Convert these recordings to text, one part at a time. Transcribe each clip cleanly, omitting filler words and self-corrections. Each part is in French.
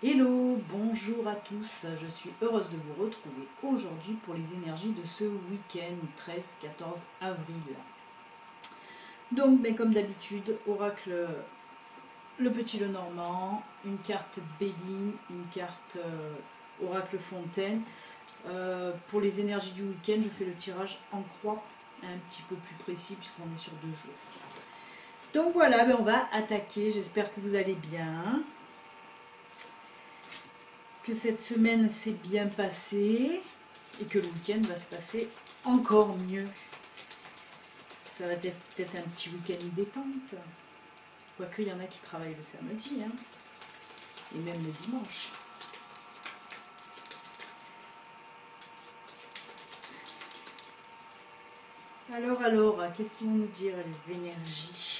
Hello, bonjour à tous, je suis heureuse de vous retrouver aujourd'hui pour les énergies de ce week-end 13-14 avril. Donc, comme d'habitude, oracle le petit Lenormand, une carte Béguine, une carte oracle Fontaine. Pour les énergies du week-end, je fais le tirage en croix, un petit peu plus précis puisqu'on est sur 2 jours. Donc voilà, on va attaquer, j'espère que vous allez bien. Que cette semaine s'est bien passée et que le week-end va se passer encore mieux. Ça va être peut-être un petit week-end détente. Quoique, il y en a qui travaillent le samedi, hein, et même le dimanche. Alors, qu'est-ce qu'ils vont nous dire les énergies?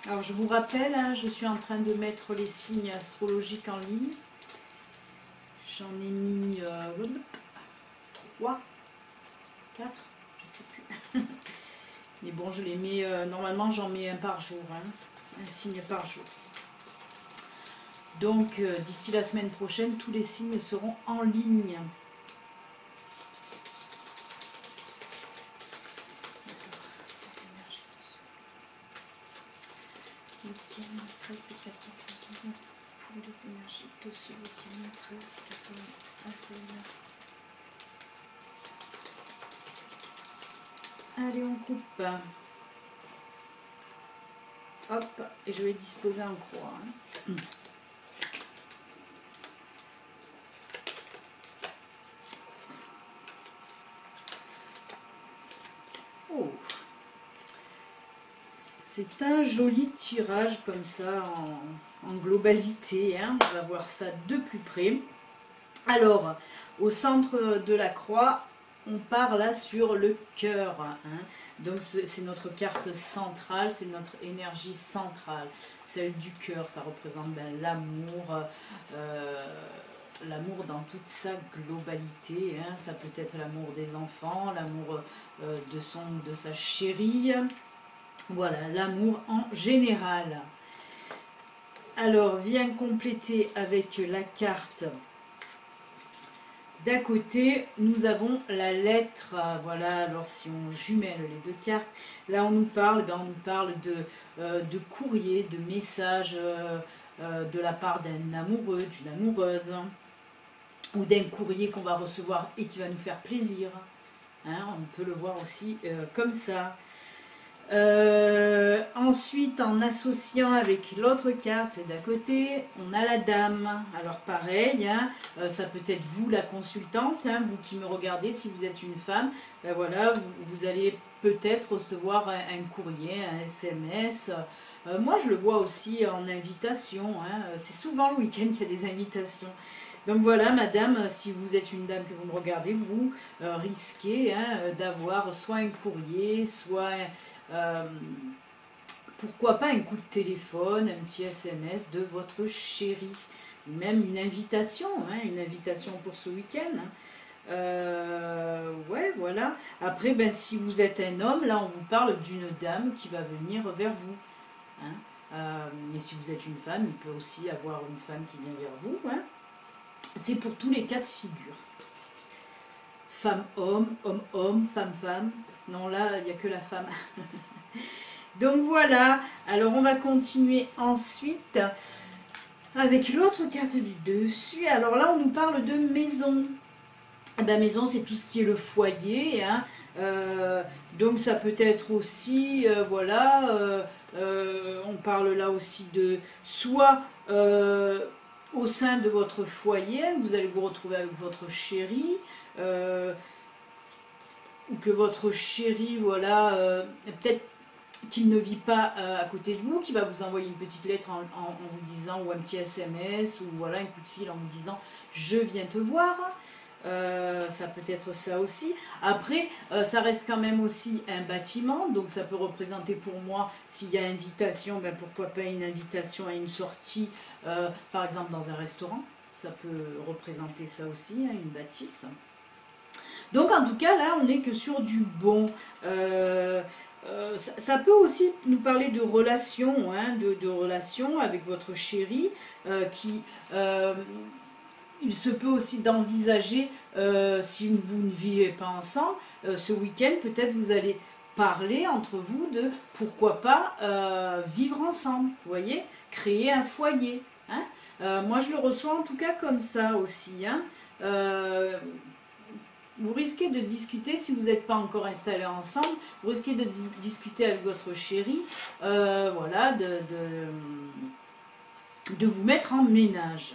Alors, je vous rappelle, hein, je suis en train de mettre les signes astrologiques en ligne. J'en ai mis 3, 4, je sais plus. Mais bon, je les mets, normalement j'en mets un par jour, hein, un signe par jour. Donc d'ici la semaine prochaine, tous les signes seront en ligne. Week-end 13 et 14 avril, pour les énergies de ce week-end 13 et 14 avril. Allez, on coupe. Hop, et je vais disposer en croix. Hein. Oh, c'est un joli tirage comme ça en globalité. Hein. On va voir ça de plus près. Alors, au centre de la croix, on part là sur le cœur. Hein. Donc c'est notre carte centrale, c'est notre énergie centrale, celle du cœur. Ça représente l'amour, l'amour dans toute sa globalité. Hein. Ça peut être l'amour des enfants, l'amour de sa chérie. Voilà, l'amour en général. Alors, vient compléter avec la carte. D'à côté, nous avons la lettre, voilà, alors si on jumelle les deux cartes, là on nous parle, de courrier, de message de la part d'un amoureux, d'une amoureuse, ou d'un courrier qu'on va recevoir et qui va nous faire plaisir. Hein, on peut le voir aussi comme ça. Ensuite, en associant avec l'autre carte d'à côté, on a la dame. Alors pareil, hein, ça peut être vous la consultante, hein, vous qui me regardez, si vous êtes une femme, voilà, vous allez peut-être recevoir un courrier, un SMS. Moi je le vois aussi en invitation, hein, c'est souvent le week-end qu'il y a des invitations. Donc voilà, madame, si vous êtes une dame que vous me regardez, vous risquez hein, d'avoir soit un courrier, soit pourquoi pas un coup de téléphone, un petit SMS de votre chéri, même une invitation pour ce week-end. Ouais, voilà. Après, si vous êtes un homme, là, on vous parle d'une dame qui va venir vers vous. Hein. Et si vous êtes une femme, il peut aussi avoir une femme qui vient vers vous. Hein. C'est pour tous les cas de figure. Femme-homme, homme-homme, femme-femme. Non, là, il n'y a que la femme. Donc voilà, alors on va continuer ensuite avec l'autre carte du dessus. Alors là, on nous parle de maison. Maison, c'est tout ce qui est le foyer. Hein. Donc ça peut être aussi, voilà, on parle là aussi de soit au sein de votre foyer, vous allez vous retrouver avec votre chéri, ou que votre chéri, voilà, peut-être qu'il ne vit pas à côté de vous, qui va vous envoyer une petite lettre en vous disant, ou un petit SMS, ou voilà, un coup de fil en vous disant « je viens te voir ». Ça peut être ça aussi. Après, ça reste quand même aussi un bâtiment, donc ça peut représenter pour moi, s'il y a invitation, pourquoi pas une invitation à une sortie, par exemple dans un restaurant, ça peut représenter ça aussi, hein, une bâtisse. Donc en tout cas, là, on n'est que sur du bon. Ça peut aussi nous parler de relations, hein, de relations avec votre chéri, il se peut aussi d'envisager, si vous ne vivez pas ensemble, ce week-end, peut-être vous allez parler entre vous de pourquoi pas vivre ensemble, vous voyez, créer un foyer. Hein. Moi, je le reçois en tout cas comme ça aussi. Hein. Vous risquez de discuter, si vous n'êtes pas encore installés ensemble, vous risquez de discuter avec votre chéri, voilà, de vous mettre en ménage.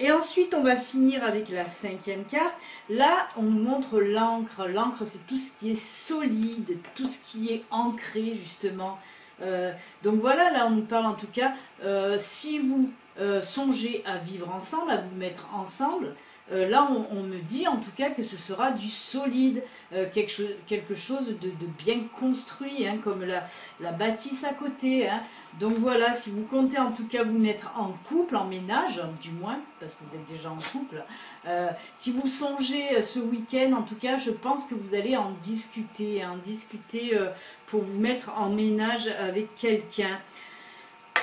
Et ensuite, on va finir avec la 5e carte. Là, on nous montre l'encre. L'encre, c'est tout ce qui est solide, tout ce qui est ancré, justement. Donc voilà, là, on nous parle en tout cas, si vous songez à vivre ensemble, à vous mettre ensemble, là, on me dit en tout cas que ce sera du solide, quelque chose de bien construit, hein, comme la bâtisse à côté. Hein. Donc voilà, si vous comptez en tout cas vous mettre en couple, en ménage, du moins, parce que vous êtes déjà en couple, si vous songez ce week-end, en tout cas, je pense que vous allez en discuter pour vous mettre en ménage avec quelqu'un.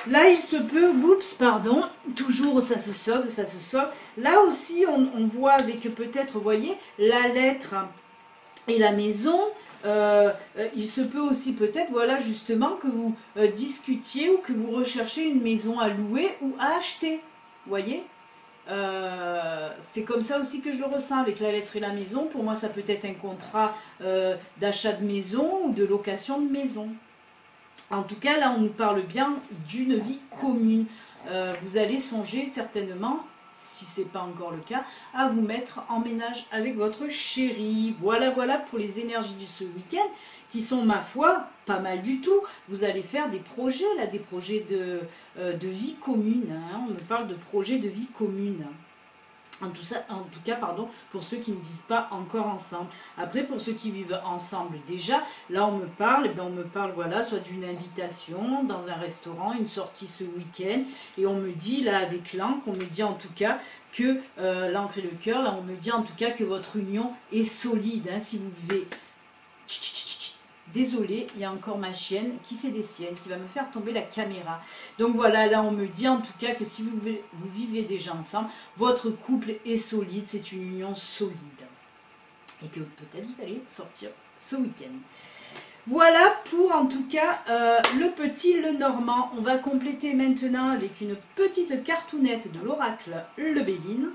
Là, il se peut, oups, pardon, toujours ça se sauve. Là aussi, on voit avec peut-être, vous voyez, la lettre et la maison. Il se peut aussi peut-être, voilà, justement, que vous discutiez ou que vous recherchez une maison à louer ou à acheter. Vous voyez, c'est comme ça aussi que je le ressens avec la lettre et la maison. Pour moi, ça peut être un contrat d'achat de maison ou de location de maison. En tout cas, là, on nous parle bien d'une vie commune. Vous allez songer certainement, si ce n'est pas encore le cas, à vous mettre en ménage avec votre chéri. Voilà, voilà pour les énergies de ce week-end, qui sont, ma foi, pas mal du tout. Vous allez faire des projets, là, des projets de vie commune. Hein. On me parle de projets de vie commune. En tout cas, pardon, pour ceux qui ne vivent pas encore ensemble. Après, pour ceux qui vivent ensemble déjà, là on me parle, voilà, soit d'une invitation dans un restaurant, une sortie ce week-end, et on me dit, là avec l'encre, on me dit en tout cas que, l'encre et le cœur, là on me dit en tout cas que votre union est solide, hein, si vous vivez... Désolée, il y a encore ma chienne qui fait des siennes, qui va me faire tomber la caméra. Donc voilà, là on me dit en tout cas que si vous vivez déjà ensemble, votre couple est solide, c'est une union solide. Et que peut-être vous allez sortir ce week-end. Voilà pour en tout cas le petit Lenormand. On va compléter maintenant avec une petite cartounette de l'oracle Le Béline.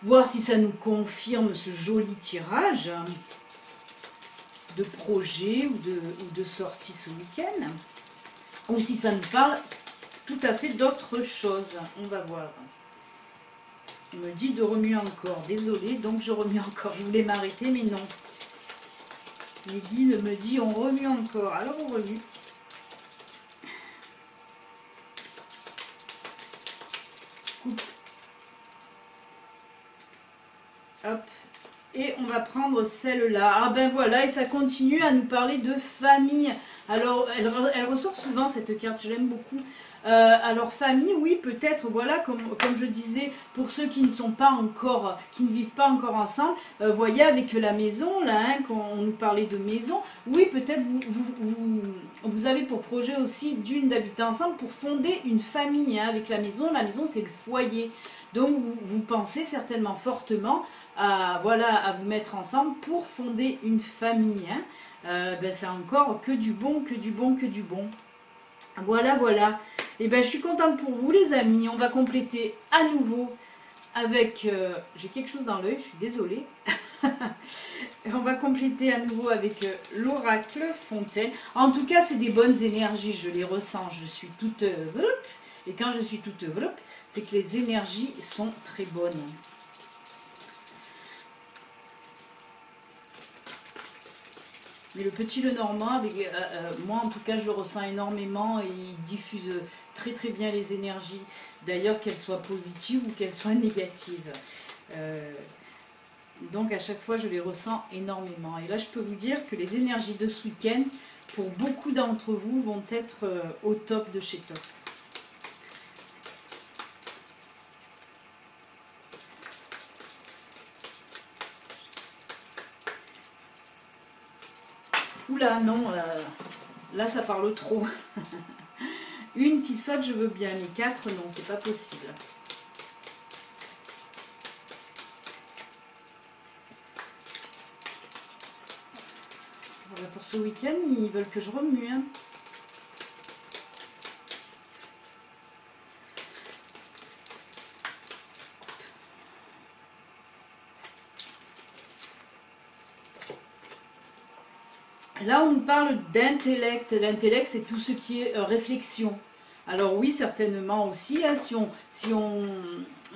Voir si ça nous confirme ce joli tirage de projet ou de sortie ce week-end, ou si ça nous parle tout à fait d'autre chose. On va voir. On me dit de remuer encore. Désolée, donc je remue encore. Je voulais m'arrêter, mais non. Les guides me dit on remue encore. Alors on remue. Coupe. Hop. Et on va prendre celle-là. Ah ben voilà, et ça continue à nous parler de famille. Alors, elle ressort souvent cette carte, je l'aime beaucoup. Alors famille, oui, peut-être, voilà, comme je disais, pour ceux qui ne sont pas encore, qui ne vivent pas encore ensemble, voyez avec la maison, là, hein, quand on nous parlait de maison, oui, peut-être vous avez pour projet aussi d'habiter ensemble pour fonder une famille, hein, avec la maison. La maison, c'est le foyer. Donc vous pensez certainement fortement à vous mettre ensemble pour fonder une famille. Hein. Ben, c'est encore que du bon, que du bon, que du bon. Voilà, voilà. Et ben je suis contente pour vous les amis. On va compléter à nouveau avec... j'ai quelque chose dans l'œil, je suis désolée. On va compléter à nouveau avec l'oracle Fontaine. En tout cas, c'est des bonnes énergies, je les ressens. Je suis toute... et quand je suis toute... c'est que les énergies sont très bonnes. Mais le petit Lenormand, avec moi en tout cas je le ressens énormément et il diffuse très très bien les énergies. D'ailleurs qu'elles soient positives ou qu'elles soient négatives. Donc à chaque fois je les ressens énormément. Et là je peux vous dire que les énergies de ce week-end, pour beaucoup d'entre vous, vont être au top de chez top. Oula, non, là ça parle trop. Une qui saute, je veux bien, mais 4, non, c'est pas possible. Voilà, pour ce week-end, ils veulent que je remue. Hein. Là, on nous parle d'intellect. L'intellect, c'est tout ce qui est réflexion. Alors oui, certainement aussi, hein, si on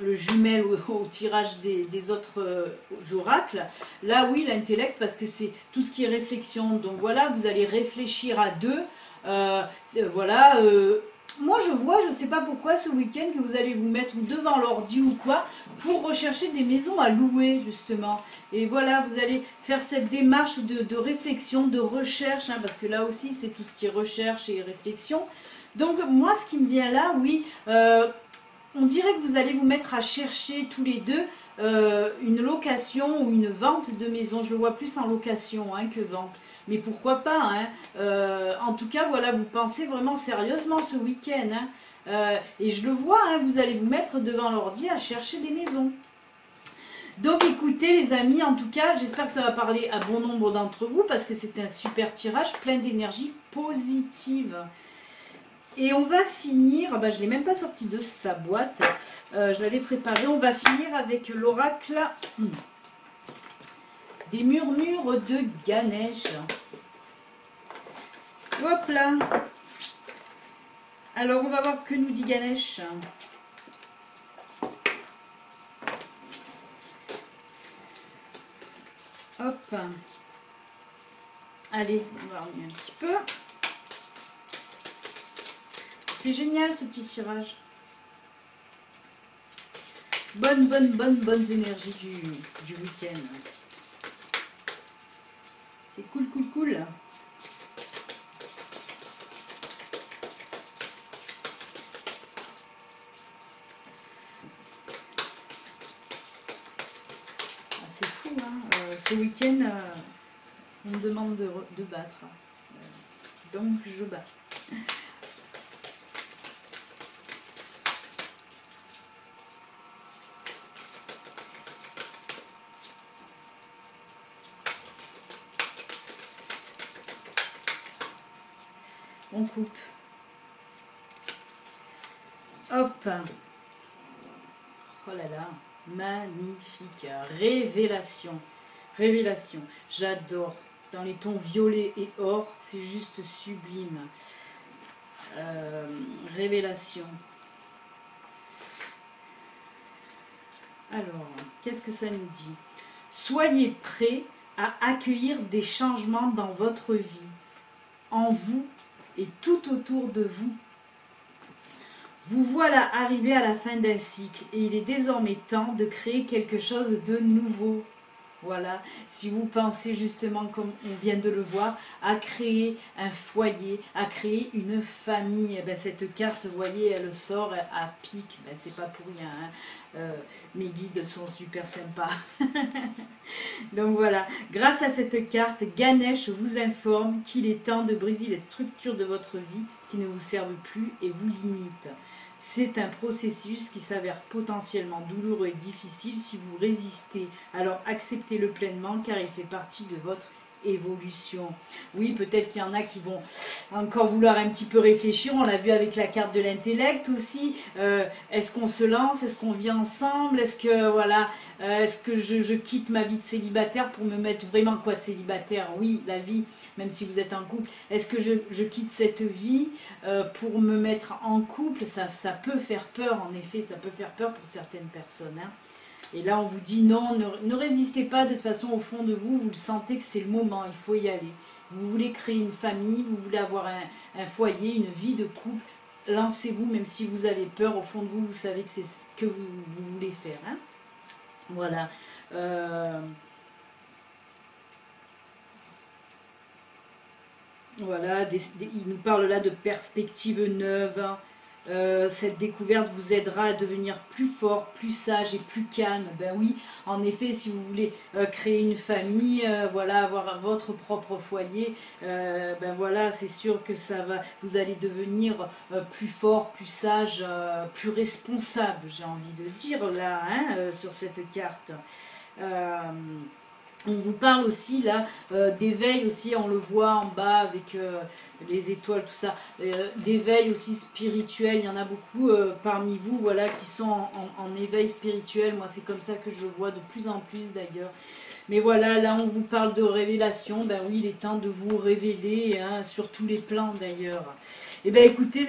le jumelle au tirage des autres oracles, là oui, l'intellect, parce que c'est tout ce qui est réflexion. Donc voilà, vous allez réfléchir à deux. Voilà. Moi, je vois, je ne sais pas pourquoi, ce week-end, que vous allez vous mettre devant l'ordi ou quoi, pour rechercher des maisons à louer, justement. Et voilà, vous allez faire cette démarche de réflexion, de recherche, hein, parce que là aussi, c'est tout ce qui est recherche et réflexion. Donc, moi, ce qui me vient là, oui, on dirait que vous allez vous mettre à chercher tous les deux une location ou une vente de maison. Je le vois plus en location hein, que vente. Mais pourquoi pas hein. En tout cas, voilà, vous pensez vraiment sérieusement ce week-end. Hein. Et je le vois, hein, vous allez vous mettre devant l'ordi à chercher des maisons. Donc écoutez les amis, en tout cas, j'espère que ça va parler à bon nombre d'entre vous parce que c'est un super tirage plein d'énergie positive. Et on va finir, je ne l'ai même pas sorti de sa boîte, je l'avais préparé, on va finir avec l'oracle des murmures de Ganesh. Hop là. Alors on va voir que nous dit Ganesh. Hop. Allez, on va remuer un petit peu. C'est génial ce petit tirage. Bonnes énergies du week-end. C'est cool. Ah, c'est fou, hein. Ce week-end, on me demande de battre. Donc je bats. On coupe. Hop. Oh là là. Magnifique. Révélation. Révélation. J'adore. Dans les tons violet et or, c'est juste sublime. Révélation. Alors, qu'est-ce que ça nous dit? Soyez prêts à accueillir des changements dans votre vie, en vous et tout autour de vous. Vous voilà arrivé à la fin d'un cycle et il est désormais temps de créer quelque chose de nouveau. Voilà, si vous pensez justement, comme on vient de le voir, à créer un foyer, à créer une famille, eh bien, cette carte, vous voyez, elle sort à pic, ben, c'est pas pour rien. Hein. Mes guides sont super sympas. Donc voilà, grâce à cette carte, Ganesh vous informe qu'il est temps de briser les structures de votre vie qui ne vous servent plus et vous limitent. C'est un processus qui s'avère potentiellement douloureux et difficile si vous résistez. Alors acceptez-le pleinement car il fait partie de votre évolution. Oui, peut-être qu'il y en a qui vont encore vouloir un petit peu réfléchir. On l'a vu avec la carte de l'intellect aussi. Est-ce qu'on se lance? Est-ce qu'on vit ensemble? Est-ce que voilà, est-ce que je quitte ma vie de célibataire pour me mettre vraiment quoi de célibataire? Oui, la vie, même si vous êtes en couple. Est-ce que je quitte cette vie pour me mettre en couple? Ça peut faire peur, en effet, ça peut faire peur pour certaines personnes. Hein. Et là, on vous dit non, ne résistez pas, de toute façon, au fond de vous, vous le sentez que c'est le moment, il faut y aller. Vous voulez créer une famille, vous voulez avoir un foyer, une vie de couple, lancez-vous, même si vous avez peur, au fond de vous, vous savez que c'est ce que vous voulez faire. Hein. Voilà. Voilà, il nous parle là de perspectives neuves, hein. Cette découverte vous aidera à devenir plus fort, plus sage et plus calme. Ben oui, en effet, si vous voulez créer une famille, voilà, avoir votre propre foyer, ben voilà, c'est sûr que ça va, vous allez devenir plus fort, plus sage, plus responsable, j'ai envie de dire là, hein, sur cette carte. On vous parle aussi là d'éveil aussi, on le voit en bas avec les étoiles, tout ça, d'éveil aussi spirituel. Il y en a beaucoup parmi vous, voilà, qui sont en éveil spirituel. Moi, c'est comme ça que je le vois de plus en plus d'ailleurs. Mais voilà, là, on vous parle de révélation. Ben oui, il est temps de vous révéler, hein, sur tous les plans d'ailleurs. Et bien écoutez,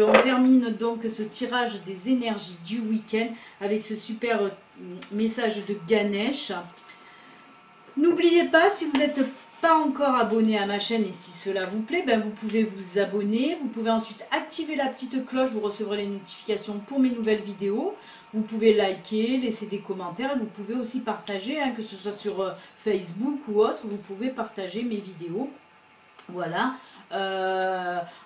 on termine donc ce tirage des énergies du week-end avec ce super message de Ganesh. N'oubliez pas, si vous n'êtes pas encore abonné à ma chaîne et si cela vous plaît, ben vous pouvez vous abonner. Vous pouvez ensuite activer la petite cloche, vous recevrez les notifications pour mes nouvelles vidéos. Vous pouvez liker, laisser des commentaires. Vous pouvez aussi partager, hein, que ce soit sur Facebook ou autre, vous pouvez partager mes vidéos. Voilà.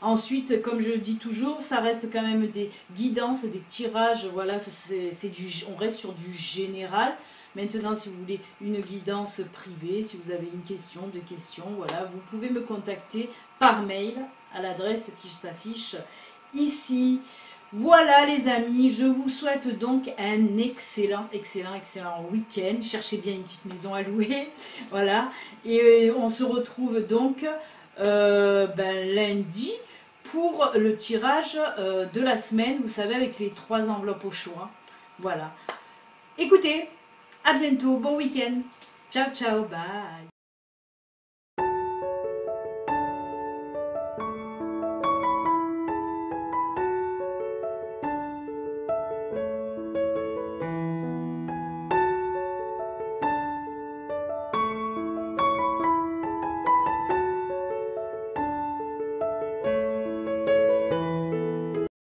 Ensuite, comme je le dis toujours, ça reste quand même des guidances, des tirages. Voilà, on reste sur du général. Maintenant, si vous voulez une guidance privée, si vous avez une question, deux questions, voilà, vous pouvez me contacter par mail à l'adresse qui s'affiche ici. Voilà les amis, je vous souhaite donc un excellent week-end. Cherchez bien une petite maison à louer. Voilà. Et on se retrouve donc lundi pour le tirage de la semaine, vous savez, avec les 3 enveloppes au choix. Voilà. Écoutez, à bientôt, bon week-end. Ciao, ciao, bye.